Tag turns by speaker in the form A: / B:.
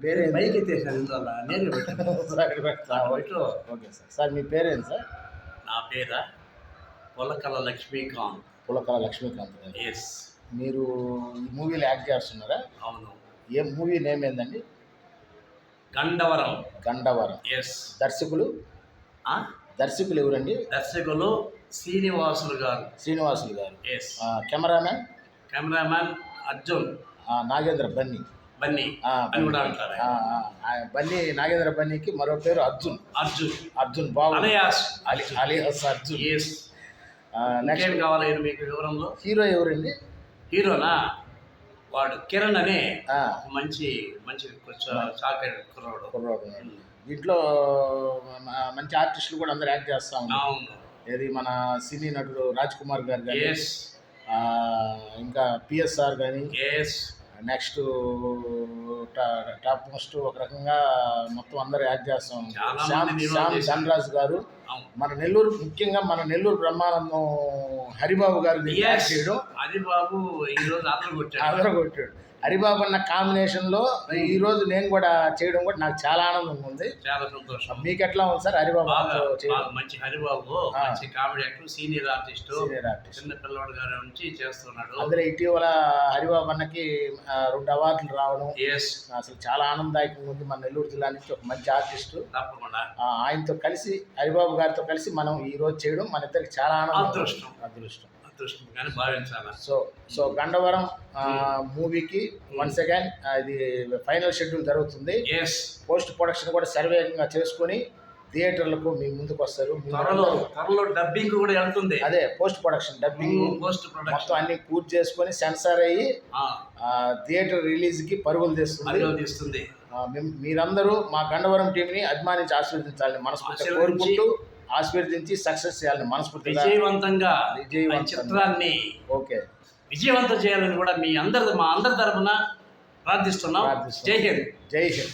A: పేరు
B: బైక్ ఎత్తేసాను ఇందువల్ల నేను
A: ఓకే సార్. సార్ మీ పేరేంటి సార్?
B: నా పేరా పొలకల లక్ష్మీకాంత్.
A: పులకల లక్ష్మీకాంత్ గారు.
B: ఎస్.
A: మీరు ఈ మూవీలో యాక్ట్ చేస్తున్నారా?
B: అవును.
A: ఏ మూవీ నేమ్ ఏందండి?
B: గండవరం.
A: గండవరం.
B: ఎస్.
A: దర్శకులు దర్శకులు ఎవరండి?
B: దర్శకులు శ్రీనివాసులు గారు.
A: శ్రీనివాసులు గారు.
B: ఎస్.
A: కెమెరామ్యాన్
B: అర్జున్
A: నాగేంద్ర బన్నీ.
B: బన్నీ అని కూడా అంటారు.
A: బన్నీ నాగేంద్ర బన్నీకి మరో పేరు అర్జున్. అర్జున్ బాబు అలియాస్ అర్జున్.
B: ఎస్. నెక్స్ట్ కావాలి మీకు వివరంలో?
A: హీరో ఎవరండి?
B: హీరోనా వాడు కిరణ్ అనే మంచి మంచి కుర్రాడు.
A: దీంట్లో మంచి ఆర్టిస్టులు కూడా అందరు యాక్ట్ చేస్తా ఉన్నారు. ఏది మన సినీ నటుడు రాజ్ కుమార్ గారు కానీ, ఇంకా పిఎస్ఆర్ కానీ, నెక్స్ట్ టాప్ మోస్ట్ ఒక రకంగా మొత్తం అందరూ యాక్ట్ చేస్తాం. శ్యామ్ ధనరాజ్ గారు, మన నెల్లూరు, ముఖ్యంగా మన నెల్లూరు బ్రహ్మానందం హరిబాబు గారు యాక్ట్ చేయడం.
B: హరిబాబు ఈరోజు
A: అదరగొట్టాడు. హరిబాబు అన్న కాంబినేషన్లో ఈరోజు నేను కూడా చేయడం కూడా నాకు చాలా ఆనందంగా ఉంది.
B: చాలా సంతోషం.
A: మీకు ఎట్లా ఉంది సార్? హరిబాబు
B: మంచి హరిబాబు మంచి కామెడీ యాక్టర్, సీనియర్ ఆర్టిస్ట్, చిన్న పిల్లవాడు గారి నుంచి చేస్తున్నాడు.
A: అందులో ఇటీవల హరిబాబు అన్నకి 2 అవార్డులు రావడం అసలు చాలా ఆనందదాయకంగా ఉంది. మన నెల్లూరు జిల్లా నుంచి ఒక మంచి ఆర్టిస్ట్
B: తప్పకుండా
A: ఆయనతో కలిసి, హరిబాబు గారితో కలిసి మనం ఈ రోజు చేయడం మన ఇద్దరికి చాలా అదృష్టం
B: కానీ భావించాలి.
A: సో గండవరం మూవీకి వన్స్ అగైన్ ఇది ఫైనల్ షెడ్యూల్ జరుగుతుంది. పోస్ట్ ప్రొడక్షన్ కూడా సర్వేగా చేసుకుని థియేటర్లకు మీ ముందుకు వస్తారు.
B: త్వరలో డబ్బింగ్ కూడా వెళ్తుంది.
A: అదే పోస్ట్ ప్రొడక్షన్ డబ్బింగ్ మొత్తం అన్ని పూర్తి చేసుకొని సెన్సార్ అయ్యి థియేటర్ రిలీజ్కి పరుగులు తీస్తుంది. మీరందరూ మా గండవరం టీంని అభిమానించి ఆశీర్వదించాలని మనస్ఫూర్తిగా కోరుకుంటూ, ఆశీర్వదించి సక్సెస్ చేయాలని మనస్ఫూర్తిగా,
B: విజయవంతంగా చిత్రాన్ని విజయవంతం చేయాలని కూడా మా అందరి తరఫున ప్రార్థిస్తున్నాం. జై హింద్.